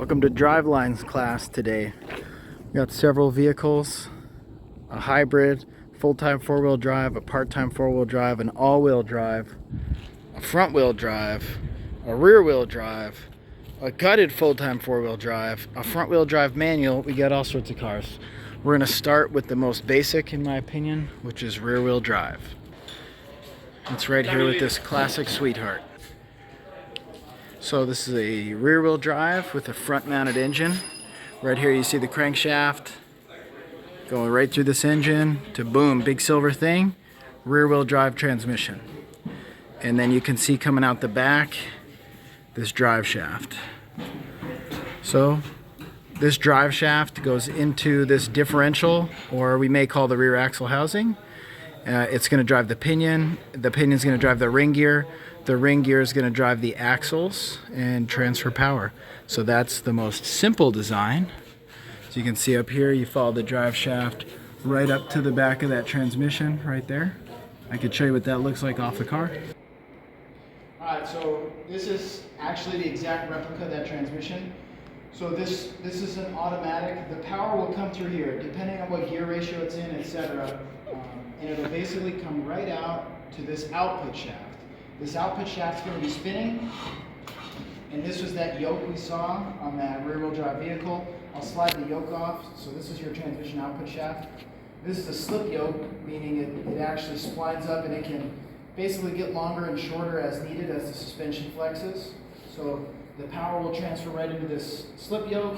Welcome to Drivelines class today. We got several vehicles, a hybrid, full-time four-wheel drive, a part-time four-wheel drive, an all-wheel drive, a front-wheel drive, a rear-wheel drive, a gutted full-time four-wheel drive, a front-wheel drive manual. We got all sorts of cars. We're going to start with the most basic, in my opinion, which is rear-wheel drive. It's right here with this classic sweetheart. So this is a rear-wheel drive with a front-mounted engine. Right here you see the crankshaft going right through this engine to boom, big silver thing, rear-wheel drive transmission. And then you can see coming out the back this drive shaft. So this drive shaft goes into this differential, or we may call the rear axle housing. It's going to drive the pinion. The pinion is going to drive the ring gear. The ring gear is going to drive the axles and transfer power. So that's the most simple design. So you can see up here, you follow the drive shaft right up to the back of that transmission right there. I could show you what that looks like off the car. Alright, so this is actually the exact replica of that transmission. So this is an automatic. The power will come through here, depending on what gear ratio it's in, etc. And it'll basically come right out to this output shaft. This output shaft is going to be spinning, and this was that yoke we saw on that rear-wheel drive vehicle. I'll slide the yoke off. So this is your transmission output shaft. This is a slip yoke, meaning it actually slides up and it can basically get longer and shorter as needed as the suspension flexes. So the power will transfer right into this slip yoke.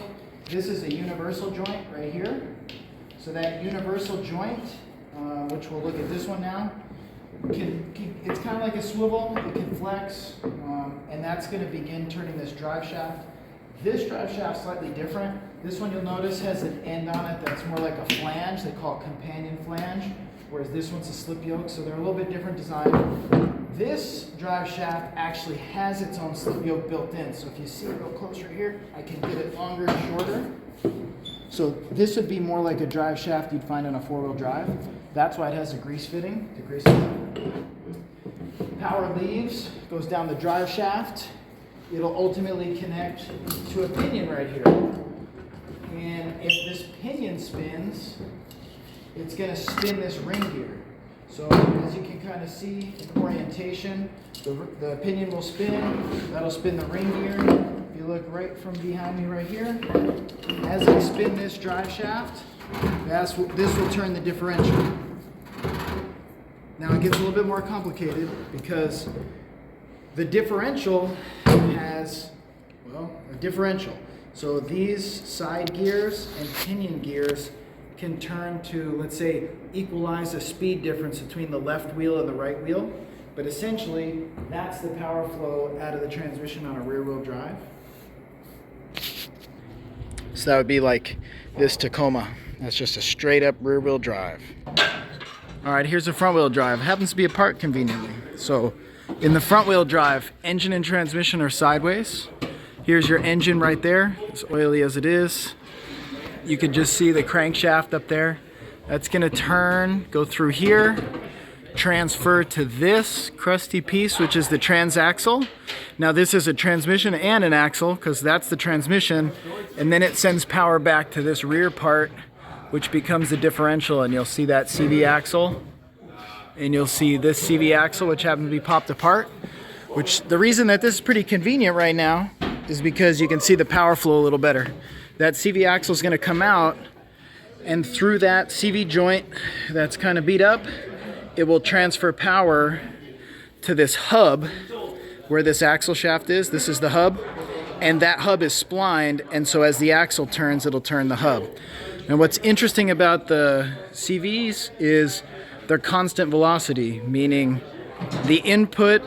This is a universal joint right here. So that universal joint, which we'll look at this one now, it's kind of like a swivel. It can flex, and that's going to begin turning this drive shaft. This drive shaft is slightly different. This one, you'll notice, has an end on it that's more like a flange. They call it companion flange, whereas this one's a slip yoke, so they're a little bit different design. This drive shaft actually has its own slip yoke built in. So if you see it real close right here, I can get it longer and shorter. So this would be more like a drive shaft you'd find on a four-wheel drive. That's why it has a grease fitting. Power leaves, goes down the drive shaft. It'll ultimately connect to a pinion right here. And if this pinion spins, it's going to spin this ring gear. So as you can kind of see in orientation, the pinion will spin. That'll spin the ring gear. If you look right from behind me right here, as I spin this drive shaft, this will turn the differential. Now it gets a little bit more complicated because the differential has, well, a differential. So these side gears and pinion gears can turn to, let's say, equalize a speed difference between the left wheel and the right wheel. But essentially, that's the power flow out of the transmission on a rear-wheel drive. So that would be like this Tacoma. That's just a straight-up rear-wheel drive. All right, here's a front-wheel drive. It happens to be apart conveniently. So in the front-wheel drive, engine and transmission are sideways. Here's your engine right there, as oily as it is. You can just see the crankshaft up there. That's gonna turn, go through here, transfer to this crusty piece, which is the transaxle. Now this is a transmission and an axle, because that's the transmission, and then it sends power back to this rear part, which becomes the differential, and you'll see that CV axle, and you'll see this CV axle, which happens to be popped apart. Which, the reason that this is pretty convenient right now is because you can see the power flow a little better. That CV axle is going to come out, and through that CV joint that's kind of beat up, it will transfer power to this hub where this axle shaft is. This is the hub, and that hub is splined, and so as the axle turns, it'll turn the hub. Now what's interesting about the CVs is their constant velocity, meaning the input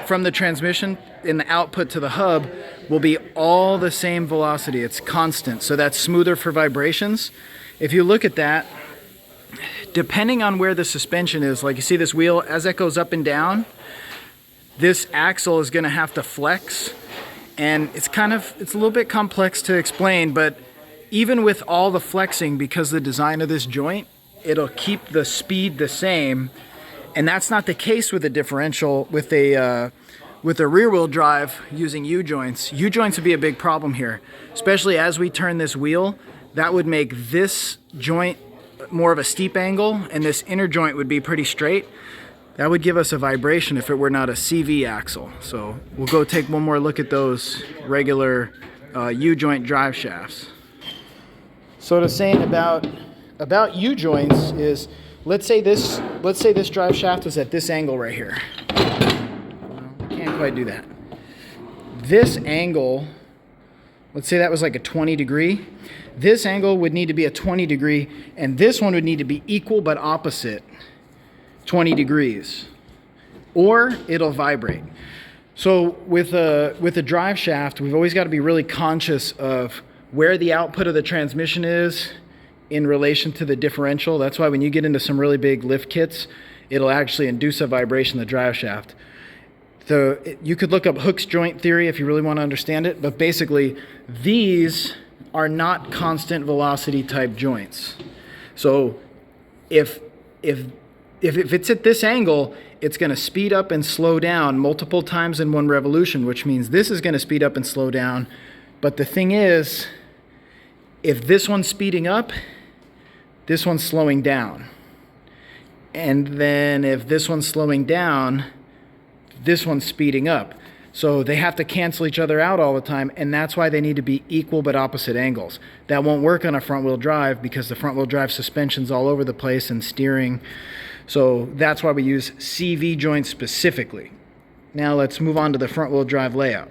from the transmission and the output to the hub will be all the same velocity. It's constant, so that's smoother for vibrations. If you look at that, depending on where the suspension is, like you see this wheel, as that goes up and down, this axle is going to have to flex, and it's a little bit complex to explain, but even with all the flexing, because the design of this joint, it'll keep the speed the same, and that's not the case with a differential, with a with a rear wheel drive using U-joints would be a big problem here, especially as we turn this wheel. That would make this joint more of a steep angle and this inner joint would be pretty straight. That would give us a vibration if it were not a CV axle. So we'll go take one more look at those regular U-joint drive shafts. So the saying about U-joints is, let's say this drive shaft was at this angle right here. Can't quite do that. This angle, let's say that was like a 20 degree. This angle would need to be a 20 degree, and this one would need to be equal but opposite 20 degrees, or it'll vibrate. So with a drive shaft, we've always got to be really conscious of where the output of the transmission is in relation to the differential. That's why when you get into some really big lift kits, it'll actually induce a vibration in the drive shaft. So you could look up Hooke's joint theory if you really want to understand it, but basically these are not constant velocity type joints. So if it's at this angle, it's going to speed up and slow down multiple times in one revolution, which means this is going to speed up and slow down. But the thing is, if this one's speeding up, this one's slowing down. And then if this one's slowing down, this one's speeding up. So they have to cancel each other out all the time, and that's why they need to be equal but opposite angles. That won't work on a front-wheel drive because the front-wheel drive suspension's all over the place and steering. So that's why we use CV joints specifically. Now let's move on to the front-wheel drive layout.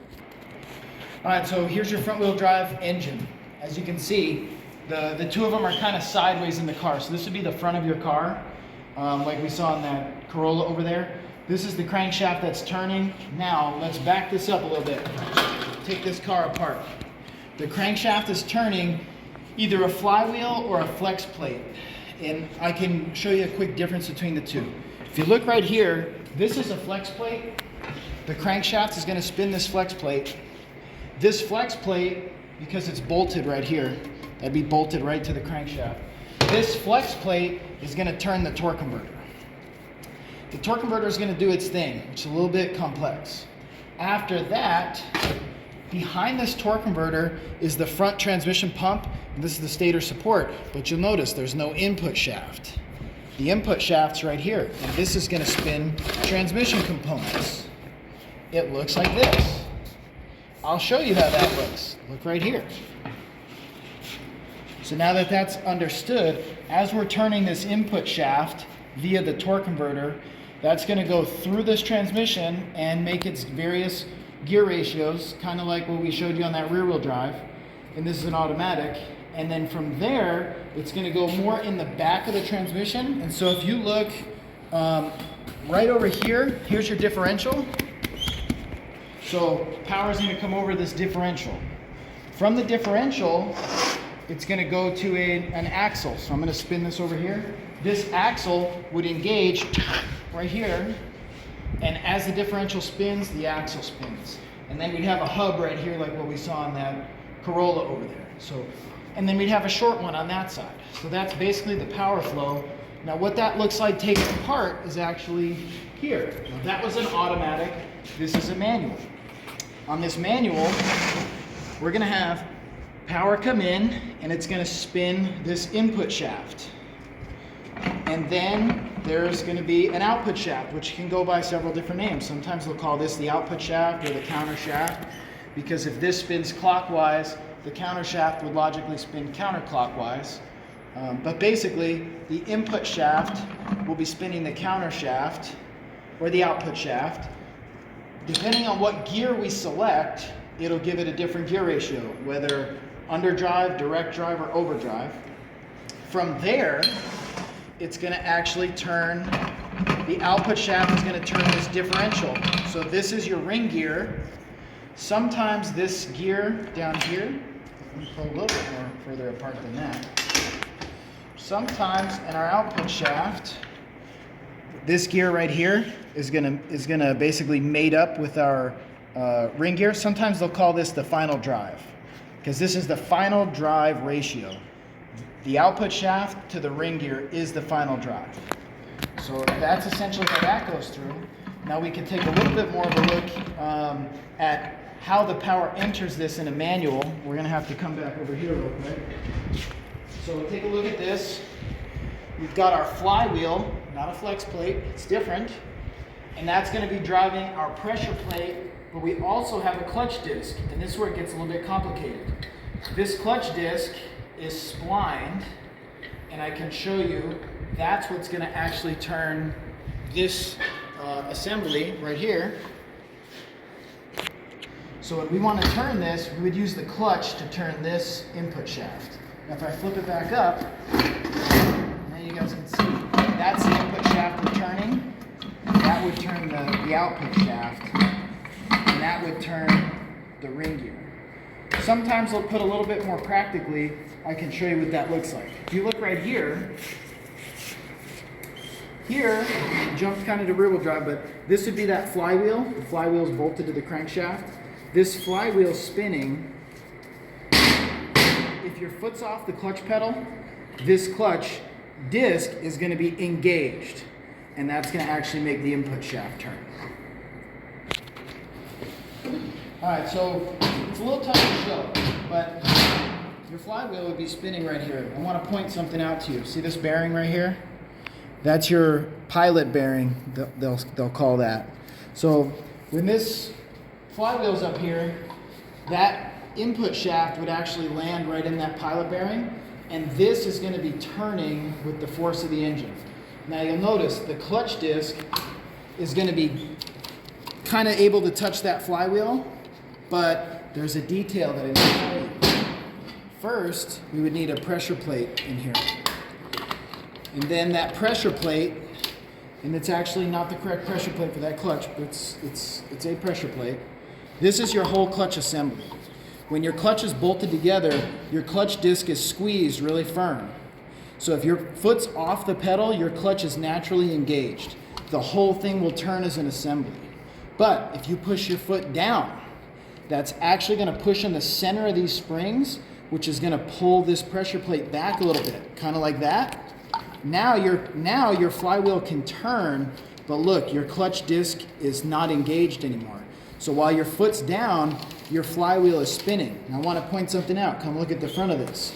All right, so here's your front-wheel drive engine. As you can see, the two of them are kind of sideways in the car. So this would be the front of your car, like we saw in that Corolla over there. This is the crankshaft that's turning. Now, let's back this up a little bit. Take this car apart. The crankshaft is turning either a flywheel or a flex plate. And I can show you a quick difference between the two. If you look right here, this is a flex plate. The crankshaft is going to spin this flex plate. This flex plate, because it's bolted right here, that'd be bolted right to the crankshaft. This flex plate is going to turn the torque converter. The torque converter is going to do its thing, which is a little bit complex. After that, behind this torque converter is the front transmission pump, and this is the stator support, but you'll notice there's no input shaft. The input shaft's right here, and this is going to spin transmission components. It looks like this. I'll show you how that looks. Look right here. So now that that's understood, as we're turning this input shaft via the torque converter, that's going to go through this transmission and make its various gear ratios, kind of like what we showed you on that rear wheel drive. And this is an automatic. And then from there, it's going to go more in the back of the transmission. And so if you look right over here, here's your differential. So power is going to come over this differential. From the differential, it's going to go to an axle. So I'm going to spin this over here. This axle would engage right here, and as the differential spins, the axle spins. And then we'd have a hub right here like what we saw on that Corolla over there. So, and then we'd have a short one on that side. So that's basically the power flow. Now what that looks like taken apart is actually here. Now that was an automatic, this is a manual. On this manual, we're going to have power come in, and it's going to spin this input shaft. And then there's going to be an output shaft, which can go by several different names. Sometimes they'll call this the output shaft or the counter shaft, because if this spins clockwise, the counter shaft would logically spin counterclockwise. But basically, the input shaft will be spinning the counter shaft or the output shaft. Depending on what gear we select, it'll give it a different gear ratio, whether underdrive, direct drive, or overdrive. From there, it's going to actually turn, the output shaft is going to turn this differential. So this is your ring gear. Sometimes this gear down here, let me pull a little bit more further apart than that. Sometimes in our output shaft, this gear right here is gonna basically mate up with our ring gear. Sometimes they'll call this the final drive, because this is the final drive ratio. The output shaft to the ring gear is the final drive. So that's essentially how that goes through. Now we can take a little bit more of a look at how the power enters this in a manual. We're going to have to come back over here real quick. So take a look at this. We've got our flywheel, not a flex plate, it's different. And that's going to be driving our pressure plate, but we also have a clutch disc, and this is where it gets a little bit complicated. This clutch disc is splined, and I can show you that's what's going to actually turn this assembly right here. So when we want to turn this, we would use the clutch to turn this input shaft. Now if I flip it back up, now you guys can see that's the input shaft we're turning. That would turn the output shaft, and that would turn the ring gear. Sometimes they'll put a little bit more practically. I can show you what that looks like. If you look right here, jumped kind of to rear wheel drive, but this would be that flywheel. The flywheel is bolted to the crankshaft. This flywheel spinning, if your foot's off the clutch pedal, this clutch disc is going to be engaged, and that's going to actually make the input shaft turn. Alright, so it's a little tough to show, but your flywheel would be spinning right here. I want to point something out to you. See this bearing right here? That's your pilot bearing, they'll call that. So when this flywheel's up here, that input shaft would actually land right in that pilot bearing, and this is going to be turning with the force of the engine. Now you'll notice the clutch disc is going to be kind of able to touch that flywheel, but there's a detail that I need to show you. First, we would need a pressure plate in here. And then that pressure plate, and it's actually not the correct pressure plate for that clutch, but it's a pressure plate. This is your whole clutch assembly. When your clutch is bolted together, your clutch disc is squeezed really firm. So if your foot's off the pedal, your clutch is naturally engaged. The whole thing will turn as an assembly. But if you push your foot down, that's actually going to push in the center of these springs, which is going to pull this pressure plate back a little bit, kind of like that. Now your flywheel can turn, but look, your clutch disc is not engaged anymore. So while your foot's down, your flywheel is spinning. And I want to point something out. Come look at the front of this.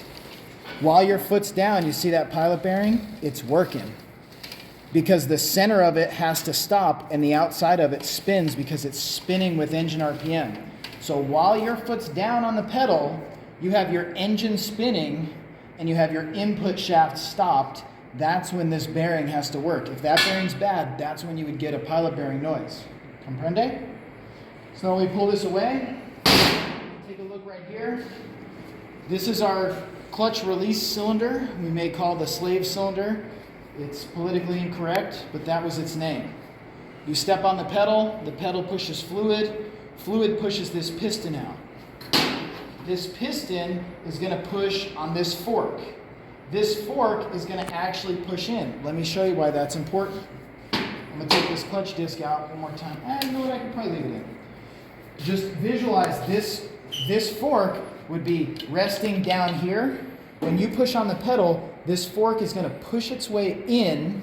While your foot's down, you see that pilot bearing? It's working. Because the center of it has to stop and the outside of it spins because it's spinning with engine RPM. So while your foot's down on the pedal, you have your engine spinning and you have your input shaft stopped. That's when this bearing has to work. If that bearing's bad, that's when you would get a pilot bearing noise. Comprende? So we pull this away. Take a look right here. This is our clutch release cylinder. We may call the slave cylinder. It's politically incorrect, but that was its name. You step on the pedal pushes fluid. Fluid pushes this piston out. This piston is going to push on this fork. This fork is going to actually push in. Let me show you why that's important. I'm going to take this clutch disc out one more time. You know what, I can probably leave it in. Just visualize this fork would be resting down here. When you push on the pedal, this fork is going to push its way in.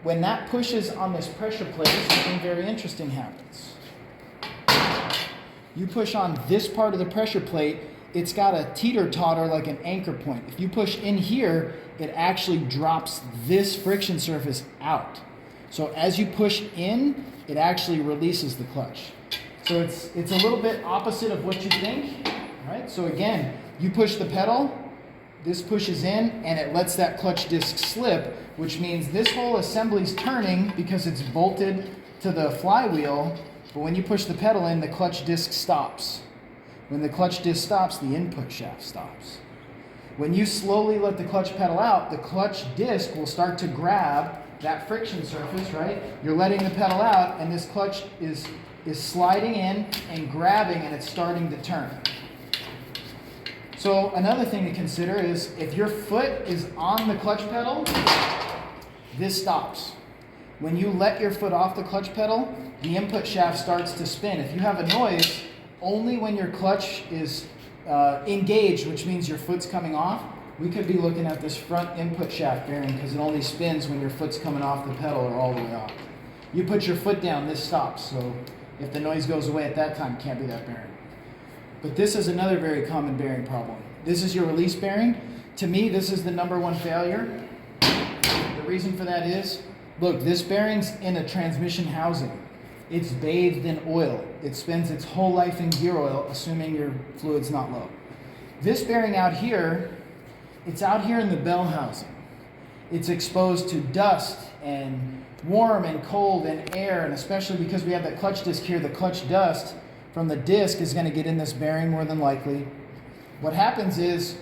When that pushes on this pressure plate, something very interesting happens. You push on this part of the pressure plate, it's got a teeter-totter like an anchor point. If you push in here, it actually drops this friction surface out. So as you push in, it actually releases the clutch. So it's a little bit opposite of what you think, right? So again, you push the pedal, this pushes in, and it lets that clutch disc slip, which means this whole assembly's turning because it's bolted to the flywheel, but when you push the pedal in, the clutch disc stops. When the clutch disc stops, the input shaft stops. When you slowly let the clutch pedal out, the clutch disc will start to grab that friction surface, right? You're letting the pedal out, and this clutch is sliding in and grabbing, and it's starting to turn. So another thing to consider is if your foot is on the clutch pedal, this stops. When you let your foot off the clutch pedal, the input shaft starts to spin. If you have a noise, only when your clutch is engaged, which means your foot's coming off, we could be looking at this front input shaft bearing because it only spins when your foot's coming off the pedal or all the way off. You put your foot down, this stops. So if the noise goes away at that time, it can't be that bearing. But this is another very common bearing problem. This is your release bearing. To me, this is the #1 failure. The reason for that is, look, this bearing's in a transmission housing. It's bathed in oil. It spends its whole life in gear oil, assuming your fluid's not low. This bearing out here, it's out here in the bell housing. It's exposed to dust and warm and cold and air, and especially because we have that clutch disc here, the clutch dust from the disc is going to get in this bearing more than likely. What happens is,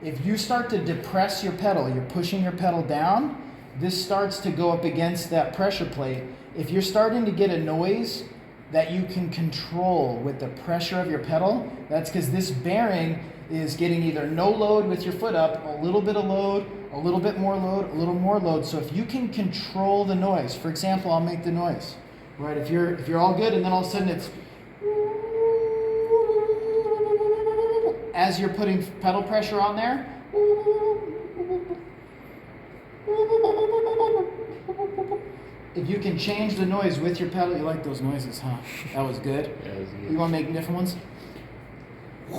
if you start to depress your pedal, you're pushing your pedal down, this starts to go up against that pressure plate. If you're starting to get a noise that you can control with the pressure of your pedal, that's because this bearing is getting either no load with your foot up, a little bit of load, a little bit more load, a little more load. So if you can control the noise, for example, I'll make the noise, right? If you're all good and then all of a sudden it's, as you're putting pedal pressure on there, if you can change the noise with your pedal, you like those noises, huh? That was good. Yeah, that was good. You want to make different ones? You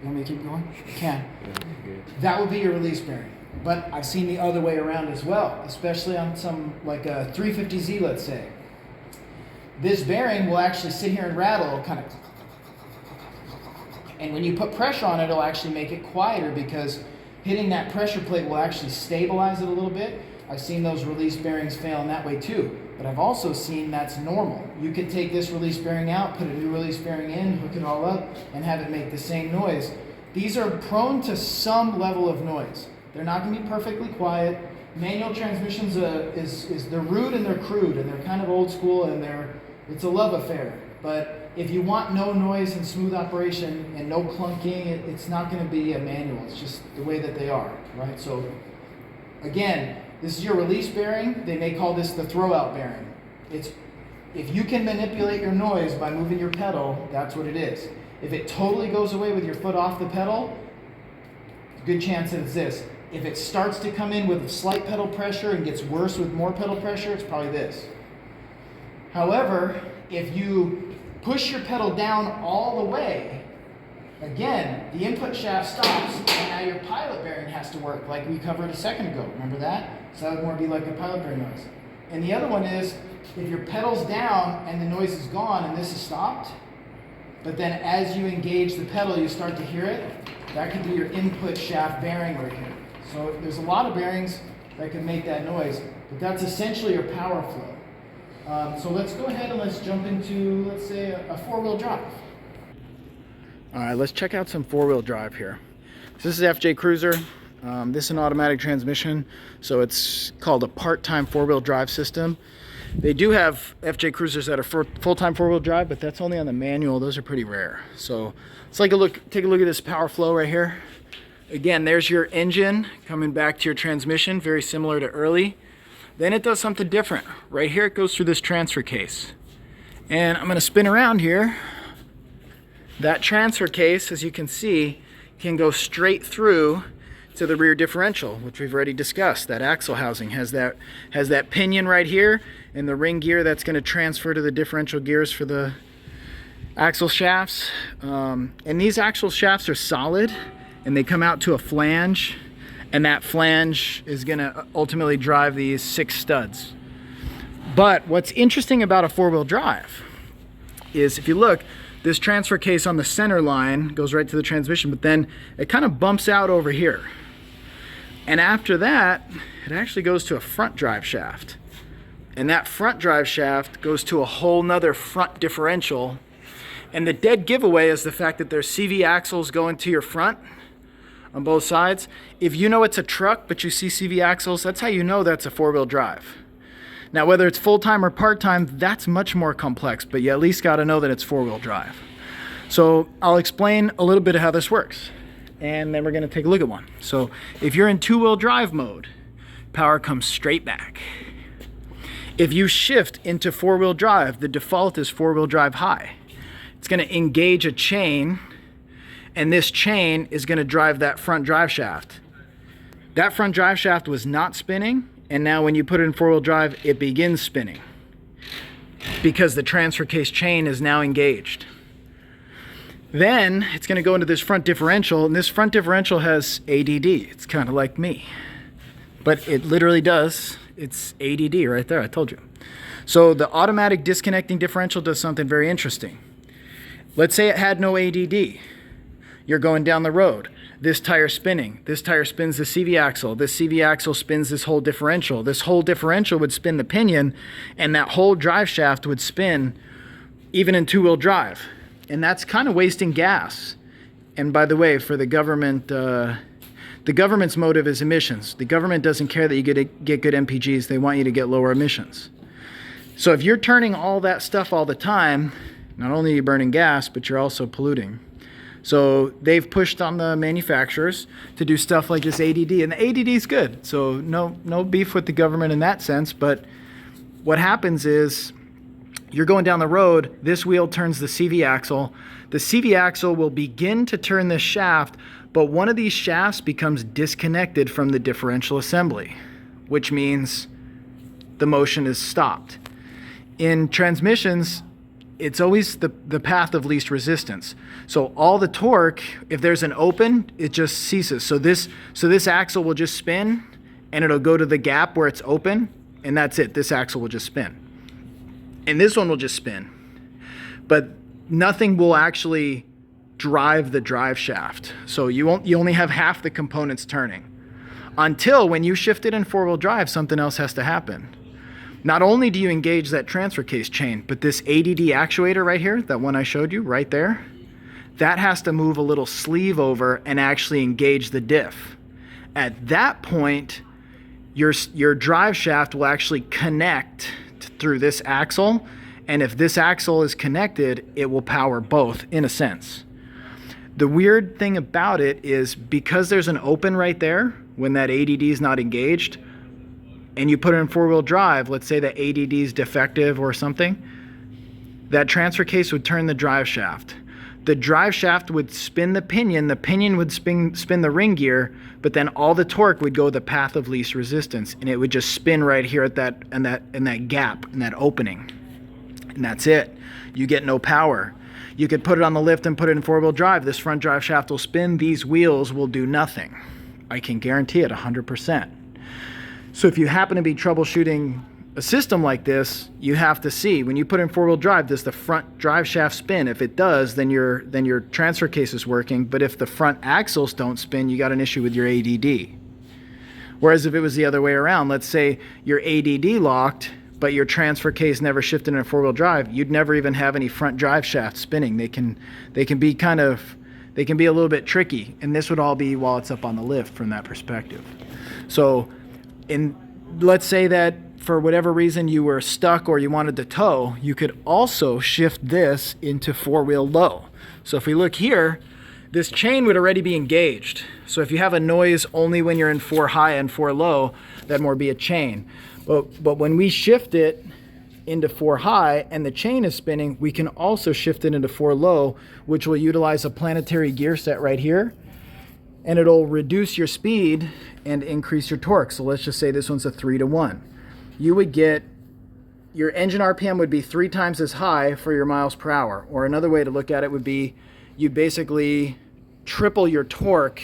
want me to keep going? You can. That would be your release bearing. But I've seen the other way around as well, especially on some, like a 350Z, let's say. This bearing will actually sit here and rattle, kind of, and when you put pressure on it, it'll actually make it quieter because hitting that pressure plate will actually stabilize it a little bit. I've seen those release bearings fail in that way too, but I've also seen that's normal. You could take this release bearing out, put a new release bearing in, hook it all up, and have it make the same noise. These are prone to some level of noise. They're not going to be perfectly quiet. Manual transmissions they're rude and they're crude and they're kind of old school and it's a love affair. But if you want no noise and smooth operation and no clunking, it's not going to be a manual. It's just the way that they are, right? So again, this is your release bearing. They may call this the throwout bearing. If you can manipulate your noise by moving your pedal, that's what it is. If it totally goes away with your foot off the pedal, good chance that it's this. If it starts to come in with slight pedal pressure and gets worse with more pedal pressure, it's probably this. However, if you push your pedal down all the way, again, the input shaft stops, and now your pilot bearing has to work, like we covered a second ago. Remember that? So that would more be like a pilot bearing noise. And the other one is, if your pedal's down and the noise is gone and this is stopped, but then as you engage the pedal, you start to hear it, that could be your input shaft bearing right here. So there's a lot of bearings that can make that noise, but that's essentially your power flow. So let's go ahead and let's jump into, let's say, a four-wheel drive. All right, let's check out some four-wheel drive here. So this is FJ Cruiser. This is an automatic transmission, so it's called a part-time four-wheel drive system. They do have FJ Cruisers that are full-time four-wheel drive, but that's only on the manual. Those are pretty rare. So let's take a look at this power flow right here. Again, there's your engine coming back to your transmission, very similar to early. Then it does something different. Right here it goes through this transfer case. And I'm going to spin around here. That transfer case, as you can see, can go straight through to the rear differential, which we've already discussed. That axle housing has that pinion right here and the ring gear that's going to transfer to the differential gears for the axle shafts. And these axle shafts are solid and they come out to a flange, and that flange is going to ultimately drive these 6 studs. But what's interesting about a four-wheel drive is, if you look, this transfer case on the center line goes right to the transmission, but then it kind of bumps out over here. And after that, it actually goes to a front drive shaft. And that front drive shaft goes to a whole nother front differential. And the dead giveaway is the fact that there's CV axles going to your front on both sides. If you know it's a truck, but you see CV axles, that's how you know that's a four-wheel drive. Now, whether it's full-time or part-time, that's much more complex, but you at least got to know that it's four-wheel drive. So I'll explain a little bit of how this works, and then we're going to take a look at one. So if you're in two-wheel drive mode, power comes straight back. If you shift into four-wheel drive, the default is four-wheel drive high. It's going to engage a chain, and this chain is going to drive that front drive shaft. That front drive shaft was not spinning, and now when you put it in four-wheel drive, it begins spinning because the transfer case chain is now engaged. Then it's going to go into this front differential, and this front differential has ADD. It's kind of like me, but it literally does. It's ADD right there, I told you. So the automatic disconnecting differential does something very interesting. Let's say it had no ADD. You're going down the road. This tire spinning. This tire spins the CV axle. This CV axle spins this whole differential. This whole differential would spin the pinion, and that whole drive shaft would spin even in two-wheel drive. And that's kind of wasting gas. And by the way, for the government's motive is emissions. The government doesn't care that you get good MPGs. They want you to get lower emissions. So if you're turning all that stuff all the time, not only are you burning gas, but you're also polluting. So they've pushed on the manufacturers to do stuff like this ADD, and the ADD is good. So no beef with the government in that sense, but what happens is you're going down the road, this wheel turns the CV axle. The CV axle will begin to turn this shaft, but one of these shafts becomes disconnected from the differential assembly, which means the motion is stopped. In transmissions, it's always the path of least resistance. So all the torque, if there's an open, it just ceases. So this axle will just spin, and it'll go to the gap where it's open, and that's it. This axle will just spin. And this one will just spin. But nothing will actually drive the drive shaft. So you only have half the components turning. Until when you shift it in four-wheel drive, something else has to happen. Not only do you engage that transfer case chain, but this ADD actuator right here, that one I showed you right there, that has to move a little sleeve over and actually engage the diff. At that point, your drive shaft will actually connect through this axle, and if this axle is connected, it will power both in a sense. The weird thing about it is because there's an open right there when that ADD is not engaged, and you put it in four-wheel drive, let's say that ADD is defective or something, that transfer case would turn the drive shaft. The drive shaft would spin the pinion would spin the ring gear, but then all the torque would go the path of least resistance, and it would just spin right here at that gap, in that opening. And that's it. You get no power. You could put it on the lift and put it in four-wheel drive. This front drive shaft will spin. These wheels will do nothing. I can guarantee it 100%. So if you happen to be troubleshooting a system like this, you have to see, when you put in four-wheel drive, does the front drive shaft spin? If it does, then your transfer case is working. But if the front axles don't spin, you got an issue with your ADD. Whereas if it was the other way around, let's say your ADD locked, but your transfer case never shifted in a four-wheel drive, you'd never even have any front drive shaft spinning. They can be a little bit tricky, and this would all be while it's up on the lift from that perspective. So let's say that for whatever reason you were stuck or you wanted to tow, you could also shift this into four-wheel low. So if we look here, this chain would already be engaged. So if you have a noise only when you're in four high and four low, that'd more be a chain. But when we shift it into four high and the chain is spinning, we can also shift it into four low, which will utilize a planetary gear set right here, and it'll reduce your speed and increase your torque. So let's just say this one's a 3-to-1. You would get, your engine RPM would be 3 times as high for your miles per hour. Or another way to look at it would be, you basically triple your torque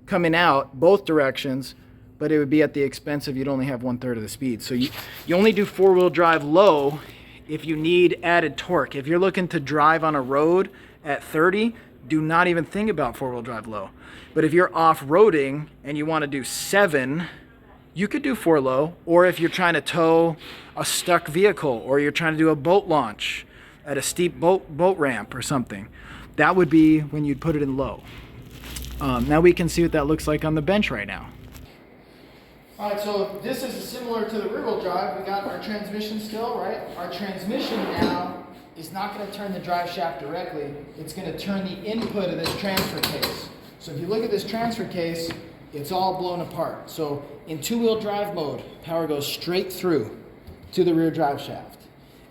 coming out both directions, but it would be at the expense of you'd only have 1/3 of the speed. So you only do four-wheel drive low if you need added torque. If you're looking to drive on a road at 30, do not even think about four-wheel drive low. But if you're off-roading and you want to do 7, you could do 4 low. Or if you're trying to tow a stuck vehicle, or you're trying to do a boat launch at a steep boat ramp or something, that would be when you'd put it in low. Now we can see what that looks like on the bench right now. All right, so this is similar to the rear-wheel drive. We got our transmission still, right? Our transmission now is not going to turn the drive shaft directly. It's going to turn the input of this transfer case. So if you look at this transfer case, it's all blown apart. So in two-wheel drive mode, power goes straight through to the rear drive shaft.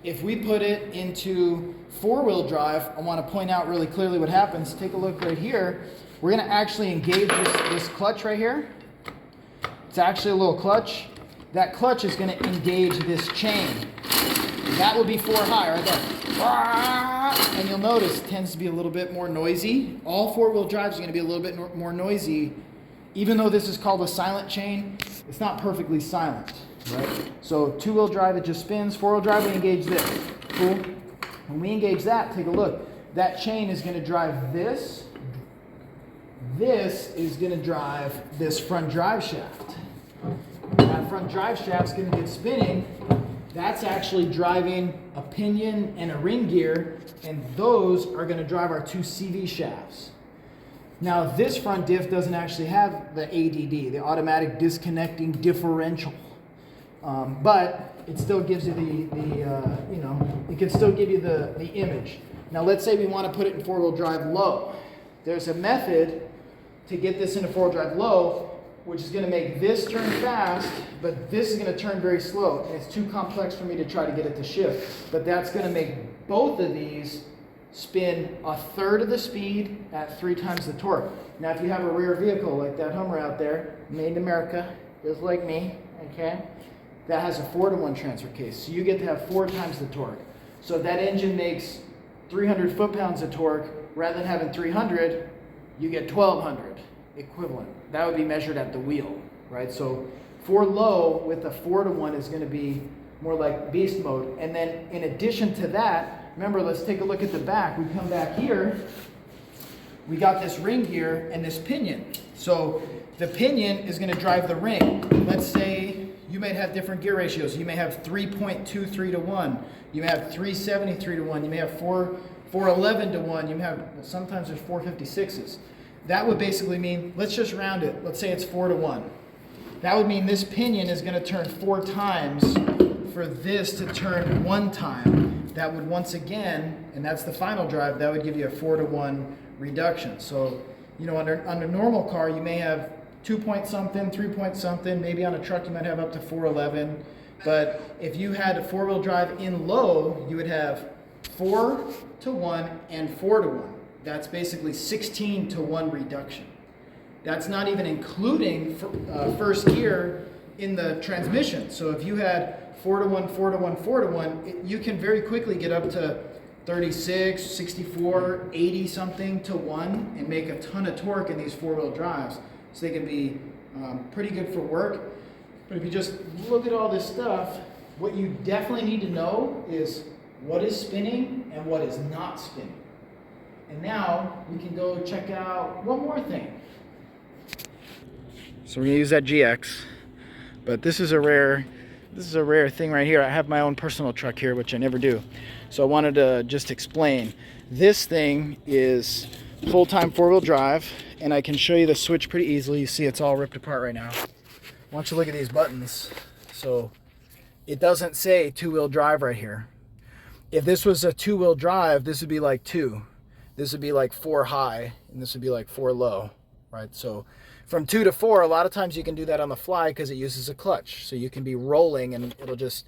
If we put it into four-wheel drive, I want to point out really clearly what happens. Take a look right here. We're going to actually engage this clutch right here. It's actually a little clutch. That clutch is going to engage this chain. That would be 4 high right there. And you'll notice it tends to be a little bit more noisy. All 4-wheel drives are going to be a little bit more noisy. Even though this is called a silent chain, it's not perfectly silent, right? So 2-wheel drive, it just spins. 4-wheel drive, we engage this. Cool. When we engage that, take a look. That chain is going to drive this. This is going to drive this front drive shaft. That front drive shaft's going to get spinning. That's actually driving a pinion and a ring gear, and those are going to drive our 2 CV shafts. Now, this front diff doesn't actually have the ADD, the automatic disconnecting differential, but it still gives you it can still give you the image. Now, let's say we want to put it in 4-wheel drive low. There's a method to get this into 4-wheel drive low, which is going to make this turn fast, but this is going to turn very slow. And it's too complex for me to try to get it to shift. But that's going to make both of these spin 1/3 of the speed at 3 times the torque. Now, if you have a rear vehicle like that Hummer out there, made in America, just like me, okay, that has a 4-to-1 transfer case. So you get to have 4 times the torque. So if that engine makes 300 foot-pounds of torque, rather than having 300, you get 1,200 equivalent. That would be measured at the wheel, right? So for low with a 4-to-1 is going to be more like beast mode. And then in addition to that, remember, let's take a look at the back. We come back here, we got this ring gear and this pinion. So the pinion is going to drive the ring. Let's say you may have different gear ratios. You may have 3.23 to 1. You may have 373 to 1. You may have 411 to 1. You may have, sometimes there's 456s. That would basically mean, let's just round it. Let's say it's 4-to-1. That would mean this pinion is going to turn 4 times for this to turn 1 time. That would once again, and that's the final drive, that would give you a 4-to-1 reduction. So, on a normal car, you may have 2 point something, 3 point something. Maybe on a truck, you might have up to 411. But if you had a 4-wheel drive in low, you would have 4-to-1 and 4-to-1. That's basically 16-to-1 reduction. That's not even including first gear in the transmission. So if you had 4-to-1, 4-to-1, 4-to-1, you can very quickly get up to 36, 64, 80 something to 1 and make a ton of torque in these 4-wheel drives. So they can be pretty good for work. But if you just look at all this stuff, what you definitely need to know is what is spinning and what is not spinning. And now we can go check out one more thing. So we're gonna use that GX, but this is a rare thing right here. I have my own personal truck here, which I never do. So I wanted to just explain. This thing is full-time 4-wheel drive, and I can show you the switch pretty easily. You see it's all ripped apart right now. Why don't you look at these buttons? So it doesn't say 2-wheel drive right here. If this was a 2-wheel drive, this would be like 2. This would be like 4 high, and this would be like 4 low, right? So from 2 to 4, a lot of times you can do that on the fly because it uses a clutch. So you can be rolling and it'll just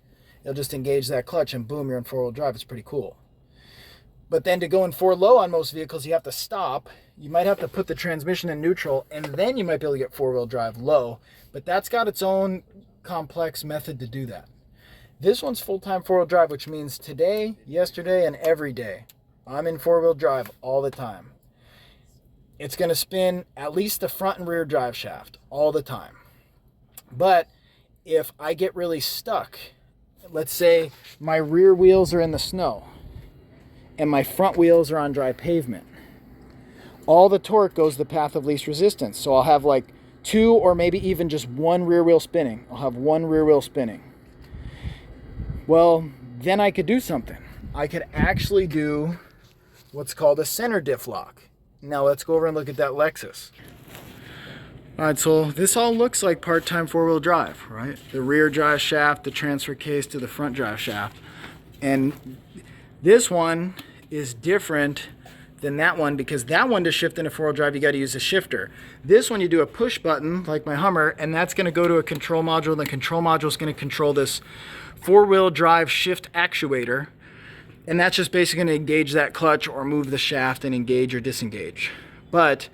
engage that clutch and boom, you're in 4-wheel drive. It's pretty cool. But then to go in 4 low on most vehicles, you have to stop. You might have to put the transmission in neutral, and then you might be able to get 4-wheel drive low. But that's got its own complex method to do that. This one's full-time 4-wheel drive, which means today, yesterday, and every day. I'm in 4-wheel drive all the time. It's going to spin at least the front and rear drive shaft all the time. But if I get really stuck, let's say my rear wheels are in the snow and my front wheels are on dry pavement, all the torque goes the path of least resistance. So I'll have like 2 or maybe even just 1 rear wheel spinning. I'll have 1 rear wheel spinning. Well, then I could do something. I could actually do what's called a center diff lock. Now let's go over and look at that Lexus. All right, so this all looks like part-time 4-wheel drive, right? The rear drive shaft, the transfer case to the front drive shaft. And this one is different than that one because that one, to shift into 4-wheel drive, you got to use a shifter. This one, you do a push button like my Hummer, and that's going to go to a control module. The control module is going to control this 4-wheel drive shift actuator. And that's just basically going to engage that clutch or move the shaft and engage or disengage. But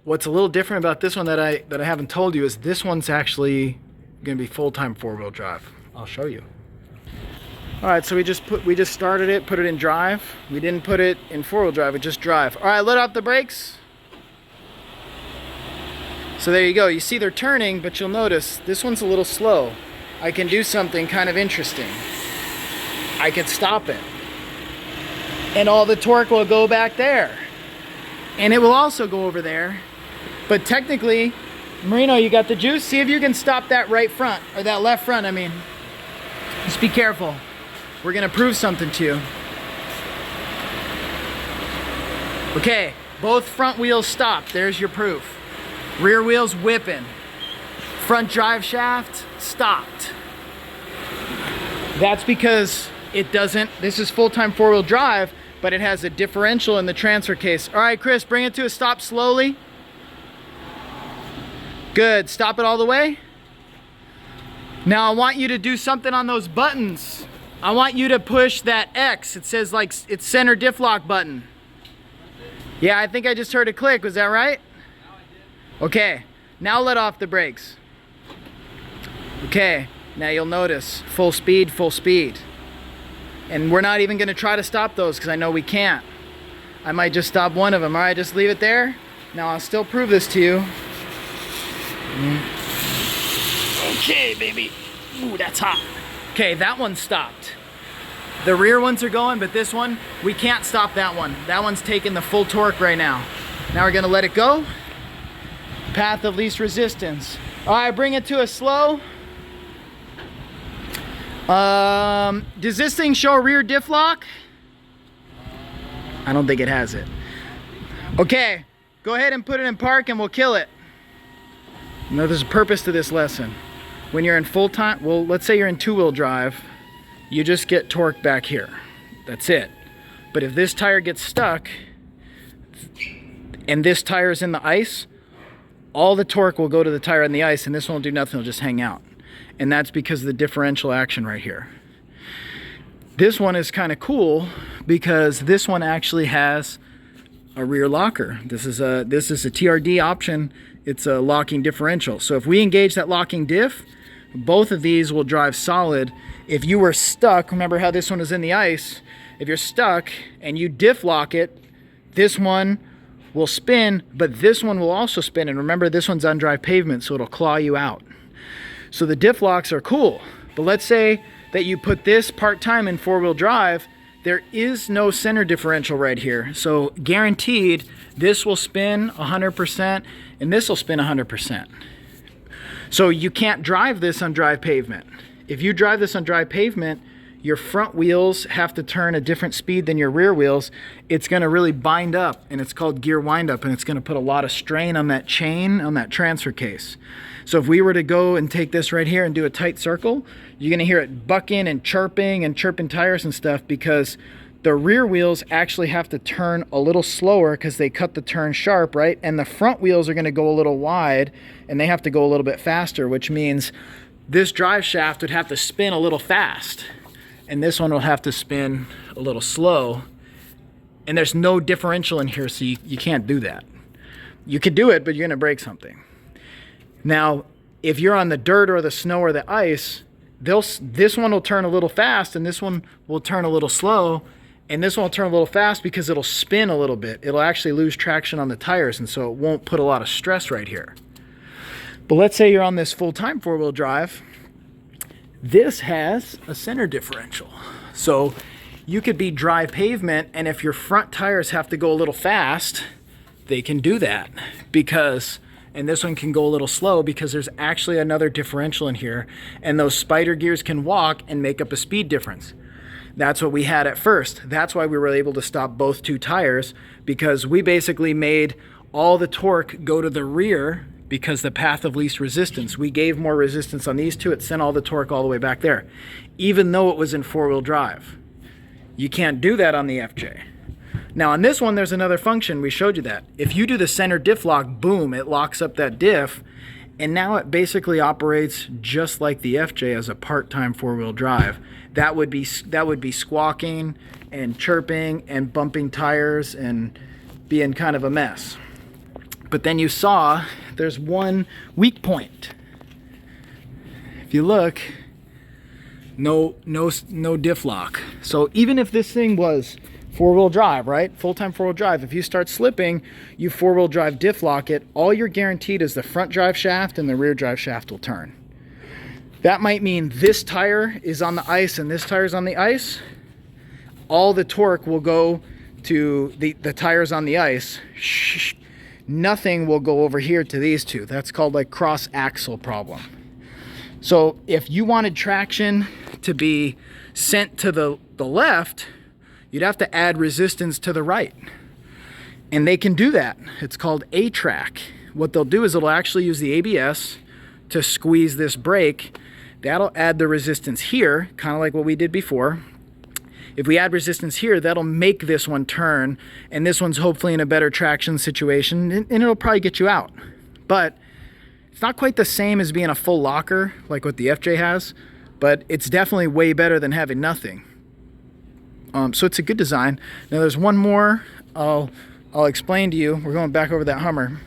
what's a little different about this one that I haven't told you is this one's actually going to be full-time four-wheel drive. I'll show you. All right, so we just started it, put it in drive. We didn't put it in four-wheel drive, we just drive. All right, let off the brakes. So there you go. You see they're turning, but you'll notice this one's a little slow. I can do something kind of interesting. I can stop it. And all the torque will go back there. And it will also go over there. But technically, Marino, you got the juice? See if you can stop that right front, or that left front, I mean. Just be careful. We're gonna prove something to you. Okay, both front wheels stopped. There's your proof. Rear wheels whipping. Front drive shaft stopped. That's because it doesn't, this is full-time four-wheel drive, but it has a differential in the transfer case. All right, Chris, bring it to a stop slowly. Good, stop it all the way. Now I want you to do something on those buttons. I want you to push that X. It says like it's center diff lock button. Yeah, I think I just heard a click, was that right? Okay, now let off the brakes. Okay, now you'll notice full speed, full speed. And we're not even gonna try to stop those because I know we can't. I might just stop one of them. All right, just leave it there. Now I'll still prove this to you. Okay, baby. Ooh, that's hot. Okay, that one stopped. The rear ones are going, but this one, we can't stop that one. That one's taking the full torque right now. Now we're gonna let it go. Path of least resistance. All right, bring it to a slow. Does this thing show rear diff lock? I don't think it has it. Okay, go ahead and put it in park and we'll kill it. Now there's a purpose to this lesson. When you're in full time, well, let's say you're in two-wheel drive, you just get torque back here. That's it. But if this tire gets stuck and this tire is in the ice, all the torque will go to the tire in the ice and this one will do nothing, it'll just hang out. And that's because of the differential action right here. This one is kind of cool because this one actually has a rear locker. This is a TRD option. It's a locking differential. So if we engage that locking diff, both of these will drive solid. If you were stuck, remember how this one is in the ice, if you're stuck and you diff lock it, this one will spin, but this one will also spin. And remember, this one's on drive pavement, so it'll claw you out. So the diff locks are cool. But let's say that you put this part-time in four-wheel drive, there is no center differential right here. So guaranteed, this will spin 100% and this will spin 100%. So you can't drive this on drive pavement. If you drive this on drive pavement, your front wheels have to turn a different speed than your rear wheels. It's gonna really bind up, and it's called gear wind up, and it's gonna put a lot of strain on that chain, on that transfer case. So if we were to go and take this right here and do a tight circle, you're gonna hear it bucking and chirping tires and stuff because the rear wheels actually have to turn a little slower because they cut the turn sharp, right? And the front wheels are gonna go a little wide and they have to go a little bit faster, which means this drive shaft would have to spin a little fast. And this one will have to spin a little slow. And there's no differential in here, so you can't do that. You could do it, but you're gonna break something. Now, if you're on the dirt or the snow or the ice, this one will turn a little fast and this one will turn a little slow, and this one will turn a little fast because it'll spin a little bit. It'll actually lose traction on the tires, and so it won't put a lot of stress right here. But let's say you're on this full-time four-wheel drive. This has a center differential. So you could be dry pavement, and if your front tires have to go a little fast, they can do that because, and this one can go a little slow because there's actually another differential in here, and those spider gears can walk and make up a speed difference. That's what we had at first. That's why we were able to stop both two tires, because we basically made all the torque go to the rear because the path of least resistance. We gave more resistance on these two, it sent all the torque all the way back there, even though it was in four-wheel drive. You can't do that on the FJ. Now on this one, there's another function, we showed you that. If you do the center diff lock, boom, it locks up that diff, and now it basically operates just like the FJ as a part-time four-wheel drive. That would be squawking and chirping and bumping tires and being kind of a mess. But then you saw there's one weak point. If you look, no diff lock. So even if this thing was four-wheel drive, right? Full-time four-wheel drive. If you start slipping, you four-wheel drive diff lock it. All you're guaranteed is the front drive shaft and the rear drive shaft will turn. That might mean this tire is on the ice and this tire is on the ice. All the torque will go to the tires on the ice. Nothing will go over here to these two. That's called like cross axle problem. So if you wanted traction to be sent to the left, you'd have to add resistance to the right. And they can do that. It's called A-track. What they'll do is it'll actually use the ABS to squeeze this brake. That'll add the resistance here, kind of like what we did before. If we add resistance here, that'll make this one turn, and this one's hopefully in a better traction situation, and it'll probably get you out. But it's not quite the same as being a full locker, like what the FJ has, but it's definitely way better than having nothing. So it's a good design. Now there's one more I'll explain to you. We're going back over that Hummer.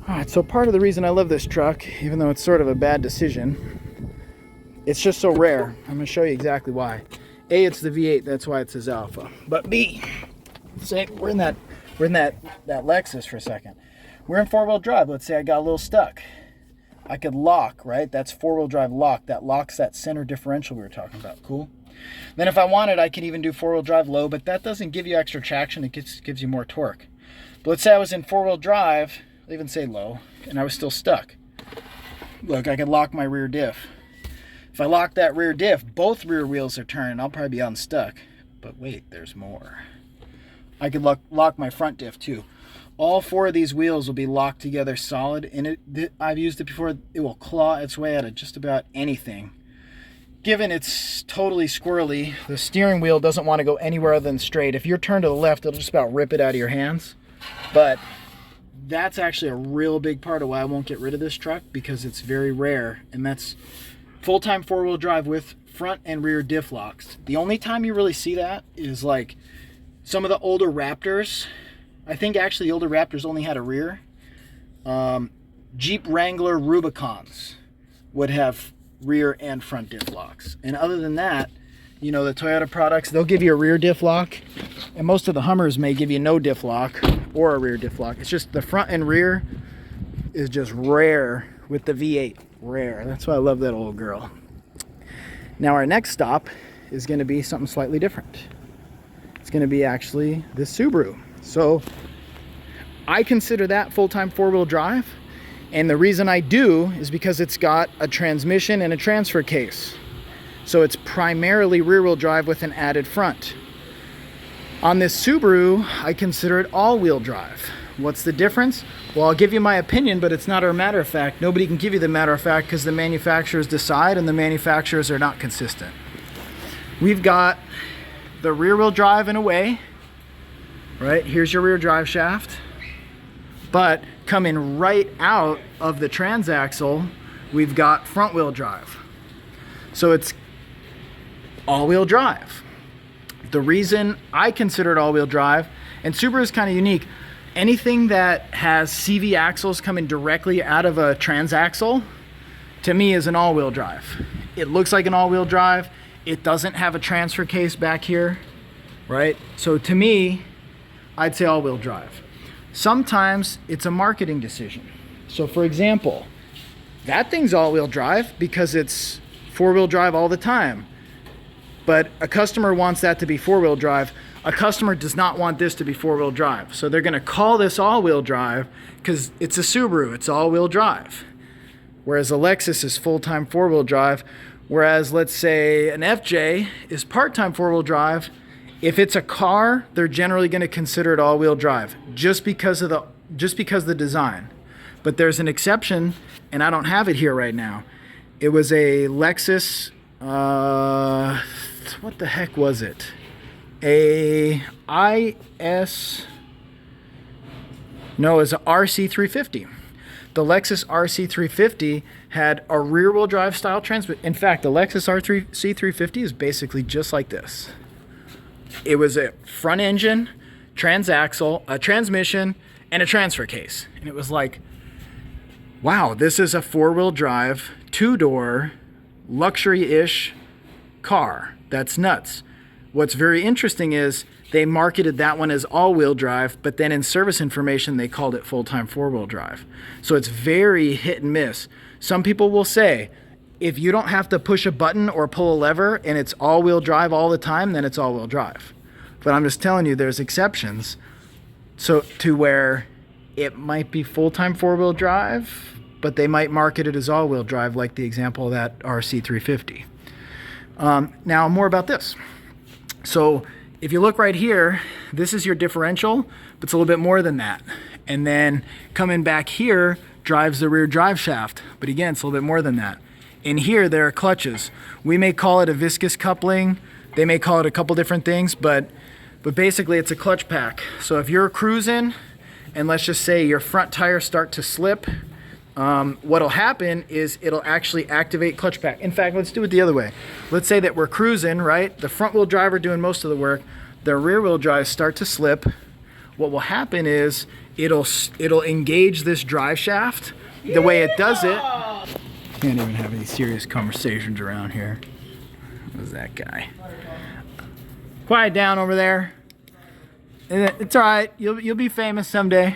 All right, so part of the reason I love this truck, even though it's sort of a bad decision, it's just so rare. I'm gonna show you exactly why. A, it's the V8, that's why it says Alpha. But B, say we're in that Lexus for a second. We're in four-wheel drive. Let's say I got a little stuck. I could lock, right? That's four-wheel drive lock. That locks that center differential we were talking about. Cool. Then if I wanted, I could even do four-wheel drive low, but that doesn't give you extra traction. It gives you more torque. But let's say I was in four-wheel drive, I'll even say low, and I was still stuck. Look, I could lock my rear diff. If I lock that rear diff, both rear wheels are turning. I'll probably be unstuck. But wait, there's more. I could lock my front diff too. All four of these wheels will be locked together solid, and I've used it before. It will claw its way out of just about anything. Given it's totally squirrely, the steering wheel doesn't want to go anywhere other than straight. If you're turned to the left, it'll just about rip it out of your hands. But that's actually a real big part of why I won't get rid of this truck, because it's very rare, and that's full-time four-wheel drive with front and rear diff locks. The only time you really see that is like some of the older Raptors. I think actually the older Raptors only had a rear. Jeep Wrangler Rubicons would have rear and front diff locks. And other than that, you know, the Toyota products, they'll give you a rear diff lock, and most of the Hummers may give you no diff lock or a rear diff lock. It's just the front and rear is just rare with the V8. Rare. That's why I love that old girl. Now our next stop is going to be something slightly different. It's going to be actually this Subaru. So I consider that full-time four-wheel drive, and the reason I do is because it's got a transmission and a transfer case. So it's primarily rear-wheel drive with an added front. On this Subaru, I consider it all-wheel drive. What's the difference? Well, I'll give you my opinion, but it's not a matter of fact. Nobody can give you the matter of fact because the manufacturers decide, and the manufacturers are not consistent. We've got the rear-wheel drive in a way, right? Here's your rear drive shaft. But coming right out of the transaxle, we've got front-wheel drive. So it's all-wheel drive. The reason I consider it all-wheel drive, and Subaru is kind of unique, anything that has CV axles coming directly out of a transaxle, to me, is an all-wheel drive. It looks like an all-wheel drive. It doesn't have a transfer case back here, right? So to me, I'd say all-wheel drive. Sometimes it's a marketing decision. So for example, that thing's all-wheel drive because it's four-wheel drive all the time. But a customer wants that to be four-wheel drive. A customer does not want this to be four-wheel drive. So they're going to call this all-wheel drive because it's a Subaru. It's all-wheel drive. Whereas a Lexus is full-time four-wheel drive. Whereas, let's say, an FJ is part-time four-wheel drive. If it's a car, they're generally going to consider it all-wheel drive just because of the design. But there's an exception, and I don't have it here right now. It was a Lexus, what the heck was it? It was a RC350. The Lexus RC350 had a rear-wheel drive style transmission. In fact, the Lexus RC350 is basically just like this. It was a front engine, transaxle, a transmission, and a transfer case. And it was like, wow, this is a four-wheel drive, two-door, luxury-ish car. That's nuts. What's very interesting is they marketed that one as all-wheel drive, but then in service information, they called it full-time four-wheel drive. So it's very hit and miss. Some people will say, if you don't have to push a button or pull a lever and it's all-wheel drive all the time, then it's all-wheel drive. But I'm just telling you, there's exceptions. So to where it might be full-time four-wheel drive, but they might market it as all-wheel drive, like the example of that RC350. Now more about this. So if you look right here, this is your differential, but it's a little bit more than that. And then coming back here drives the rear drive shaft, but again, it's a little bit more than that. In here, there are clutches. We may call it a viscous coupling. They may call it a couple different things, but basically it's a clutch pack. So if you're cruising, and let's just say your front tires start to slip, what'll happen is it'll actually activate clutch pack. In fact, let's do it the other way. Let's say that we're cruising, right? The front wheel drive are doing most of the work. The rear wheel drives start to slip. What will happen is it'll engage this drive shaft. The way it does it, can't even have any serious conversations around here. Who's that guy? Quiet down over there. It's all right. You'll be famous someday.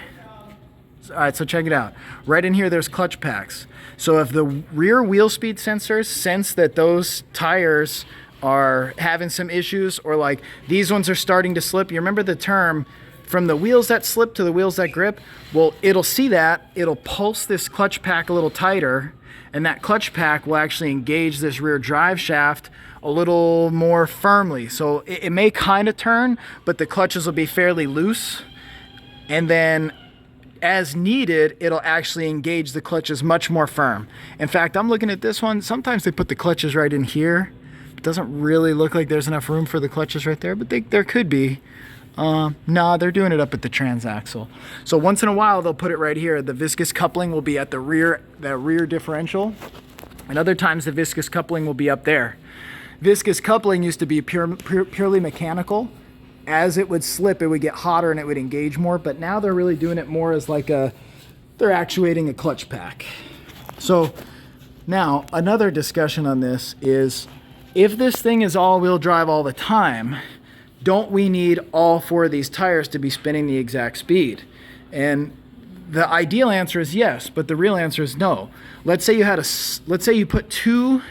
All right, so check it out. Right in here, there's clutch packs. So if the rear wheel speed sensors sense that those tires are having some issues, or like these ones are starting to slip, you remember the term from the wheels that slip to the wheels that grip? Well, it'll see that, it'll pulse this clutch pack a little tighter, and that clutch pack will actually engage this rear drive shaft a little more firmly. So it may kind of turn, but the clutches will be fairly loose. And then as needed, it'll actually engage the clutches much more firm. In fact, I'm looking at this one. Sometimes they put the clutches right in here. It doesn't really look like there's enough room for the clutches right there, but there could be. No, they're doing it up at the transaxle. So once in a while, they'll put it right here. The viscous coupling will be at the rear differential. And other times, the viscous coupling will be up there. Viscous coupling used to be purely mechanical. As it would slip, it would get hotter and it would engage more, but now they're really doing it more as like they're actuating a clutch pack. So now another discussion on this is, if this thing is all-wheel drive all the time, don't we need all four of these tires to be spinning the exact speed? And the ideal answer is yes, but the real answer is no. Let's say you put two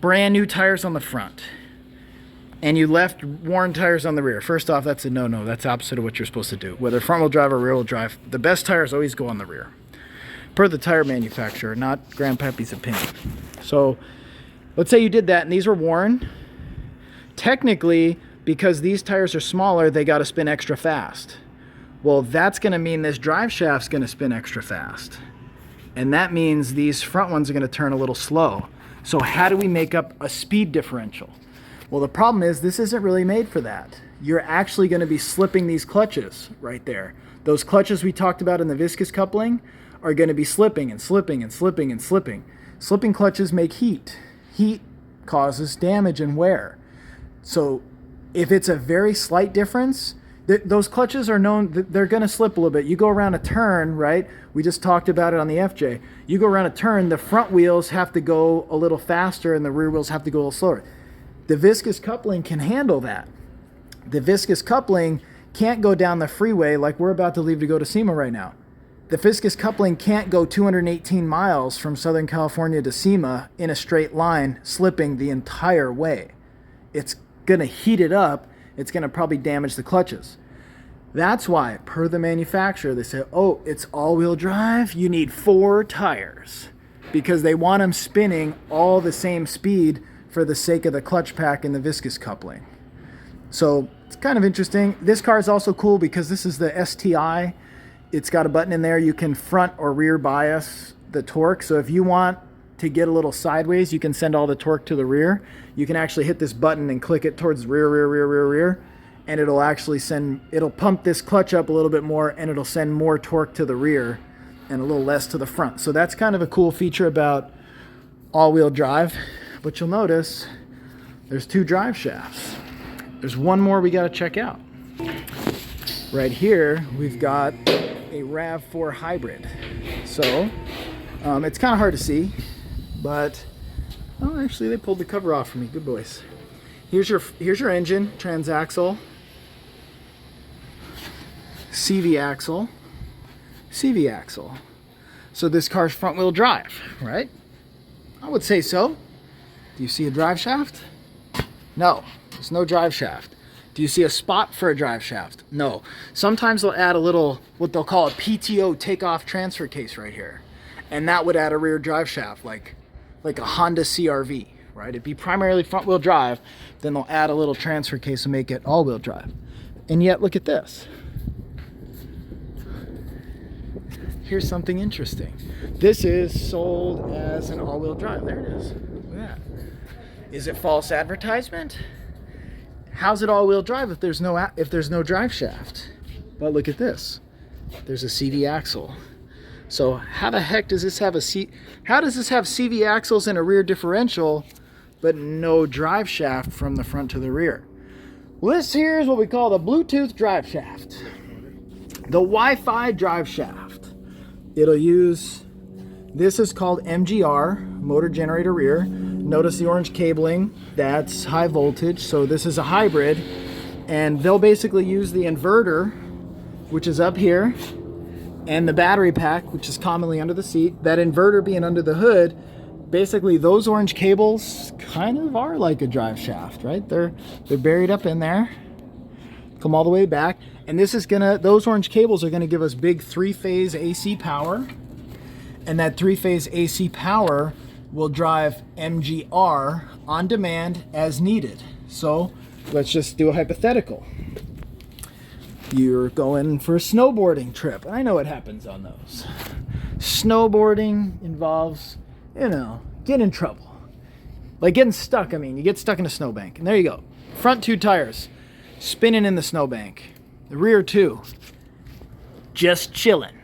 brand new tires on the front, and you left worn tires on the rear. First off, that's a no-no. That's opposite of what you're supposed to do. Whether front-wheel drive or rear-wheel drive, the best tires always go on the rear, per the tire manufacturer, not Grandpappy's opinion. So let's say you did that and these were worn. Technically, because these tires are smaller, they got to spin extra fast. Well, that's going to mean this drive shaft's going to spin extra fast. And that means these front ones are going to turn a little slow. So how do we make up a speed differential? Well, the problem is this isn't really made for that. You're actually going to be slipping these clutches right there. Those clutches we talked about in the viscous coupling are going to be slipping and slipping and slipping and slipping. Slipping clutches make heat. Heat causes damage and wear. So if it's a very slight difference, those clutches are known that they're going to slip a little bit. You go around a turn, right? We just talked about it on the FJ. You go around a turn, the front wheels have to go a little faster and the rear wheels have to go a little slower. The viscous coupling can handle that. The viscous coupling can't go down the freeway like we're about to leave to go to SEMA right now. The viscous coupling can't go 218 miles from Southern California to SEMA in a straight line, slipping the entire way. It's going to heat it up. It's going to probably damage the clutches. That's why, per the manufacturer, they say, oh, it's all-wheel drive. You need 4 tires, because they want them spinning all the same speed for the sake of the clutch pack and the viscous coupling. So it's kind of interesting. This car is also cool because this is the STI. It's got a button in there. You can front or rear bias the torque. So if you want to get a little sideways, you can send all the torque to the rear. You can actually hit this button and click it towards rear, and it'll actually it'll pump this clutch up a little bit more, and it'll send more torque to the rear and a little less to the front. So that's kind of a cool feature about all-wheel drive. But you'll notice there's 2 drive shafts. There's one more we got to check out. Right here, we've got a RAV4 hybrid. So it's kind of hard to see, but oh, actually they pulled the cover off for me. Good boys. Here's your engine, transaxle, CV axle, CV axle. So this car's front wheel drive, right? I would say so. Do you see a drive shaft? No, there's no drive shaft. Do you see a spot for a drive shaft? No. Sometimes they'll add a little, what they'll call a PTO takeoff transfer case right here. And that would add a rear drive shaft, like a Honda CRV, right? It'd be primarily front wheel drive, then they'll add a little transfer case and make it all wheel drive. And yet, look at this. Here's something interesting. This is sold as an all-wheel drive. There it is. Look at that. Is it false advertisement? How's it all-wheel drive if there's no drive shaft? But look at this. There's a CV axle. So how the heck does this have how does this have CV axles and a rear differential, but no drive shaft from the front to the rear? Well, this here is what we call the Bluetooth drive shaft, the Wi-Fi drive shaft. It'll use, this is called MGR, motor generator rear. Notice the orange cabling, that's high voltage. So this is a hybrid, and they'll basically use the inverter, which is up here, and the battery pack, which is commonly under the seat. That inverter being under the hood, basically those orange cables kind of are like a drive shaft, right? They're buried up in there, come all the way back. And this is those orange cables are gonna give us big 3-phase AC power. And that 3-phase AC power will drive MGR on demand as needed. So let's just do a hypothetical. You're going for a snowboarding trip. I know what happens on those. Snowboarding involves, getting in trouble. Like getting stuck, you get stuck in a snowbank. And there you go. Front 2 tires spinning in the snowbank. The rear 2 just chilling.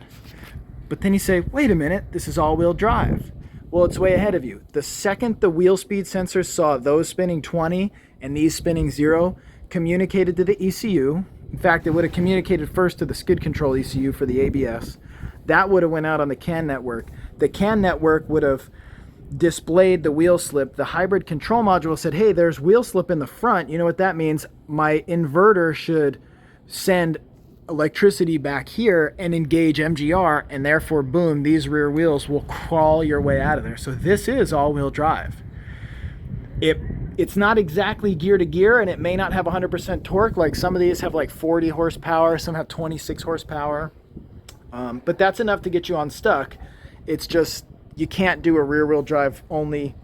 But then you say, wait a minute, this is all-wheel drive. Well, it's way ahead of you. The second the wheel speed sensors saw those spinning 20 and these spinning 0, communicated to the ECU. In fact, it would have communicated first to the skid control ECU for the ABS. That would have went out on the CAN network. The CAN network would have displayed the wheel slip. The hybrid control module said, hey, there's wheel slip in the front. You know what that means? My inverter should send electricity back here and engage MGR, and therefore, boom, these rear wheels will crawl your way out of there. So this is all-wheel drive. It's not exactly gear to gear, and it may not have 100% torque. Like some of these have like 40 horsepower, some have 26 horsepower. But that's enough to get you unstuck. It's just, you can't do a rear-wheel drive only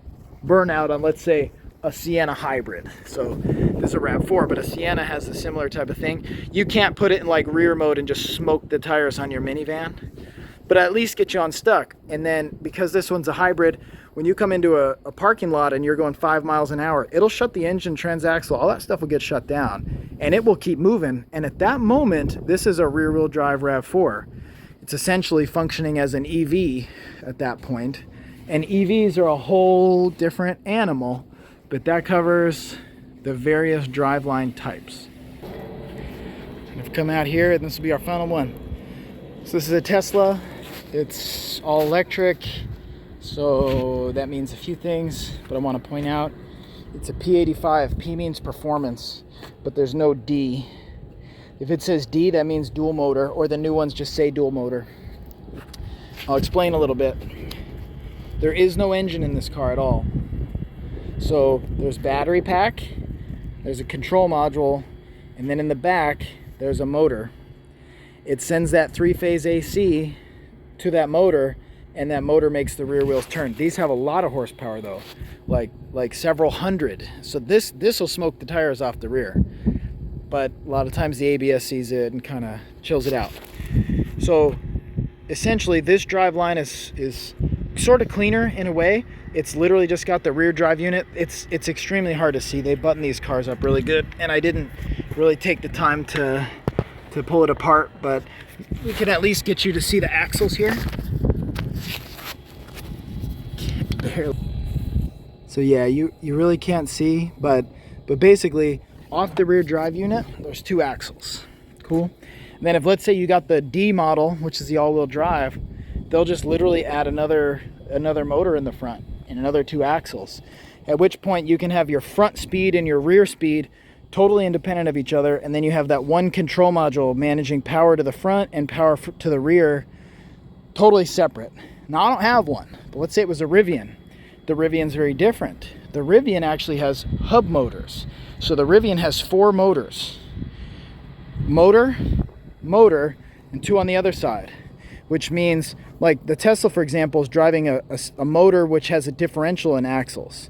burnout on, let's say, a Sienna hybrid. So this is a RAV4, but a Sienna has a similar type of thing. You can't put it in like rear mode and just smoke the tires on your minivan, but at least get you unstuck. And then because this one's a hybrid, when you come into a parking lot and you're going 5 miles an hour, it'll shut the engine, transaxle, all that stuff will get shut down, and it will keep moving. And at that moment, this is a rear-wheel drive RAV4. It's essentially functioning as an EV at that point. And EVs are a whole different animal, but that covers the various driveline types. And I've come out here, and this will be our final one. So this is a Tesla. It's all electric, so that means a few things, but I want to point out it's a P85. P means performance, but there's no D. If it says D, that means dual motor, or the new ones just say dual motor. I'll explain a little bit. There is no engine in this car at all. So there's battery pack, there's a control module, and then in the back there's a motor. It sends that 3-phase AC to that motor, and that motor makes the rear wheels turn. These have a lot of horsepower though, like several hundred. So this will smoke the tires off the rear, but a lot of times the ABS sees it and kind of chills it out. So essentially this driveline is sort of cleaner in a way. It's literally just got the rear drive unit. It's extremely hard to see. They button these cars up really good, and I didn't really take the time to pull it apart, but we can at least get you to see the axles here. Barely. So yeah, you really can't see, but basically off the rear drive unit there's 2 axles. Cool. And then if, let's say you got the D model, which is the all-wheel drive, they'll just literally add another motor in the front and another 2 axles. At which point you can have your front speed and your rear speed totally independent of each other, and then you have that one control module managing power to the front and power to the rear, totally separate. Now I don't have one, but let's say it was a Rivian. The Rivian's very different. The Rivian actually has hub motors. So the Rivian has 4 motors. Motor, and 2 on the other side. Which means, like the Tesla, for example, is driving a motor which has a differential in axles.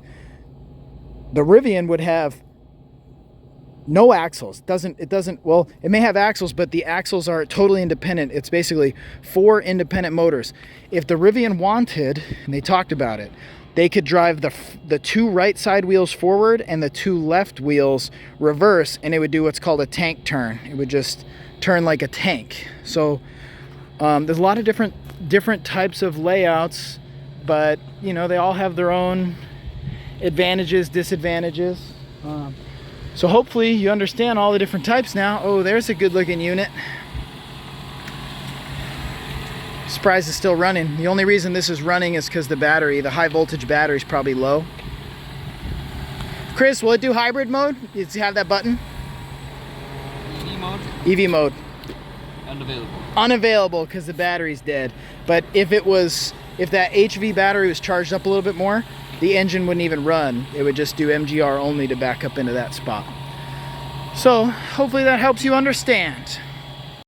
The Rivian would have no axles. Well, it may have axles, but the axles are totally independent. It's basically 4 independent motors. If the Rivian wanted, and they talked about it, they could drive the 2 right side wheels forward and the 2 left wheels reverse, and it would do what's called a tank turn. It would just turn like a tank. So there's a lot of different types of layouts, but you know, they all have their own advantages, disadvantages. So hopefully you understand all the different types now. Oh, there's a good looking unit. Surprised it's still running. The only reason this is running is because the high voltage battery is probably low. Chris, will it do hybrid mode? Does it have that button? EV mode? EV mode. Unavailable. Unavailable because the battery's dead. But if that HV battery was charged up a little bit more, the engine wouldn't even run. It would just do MGR only to back up into that spot. So hopefully that helps you understand.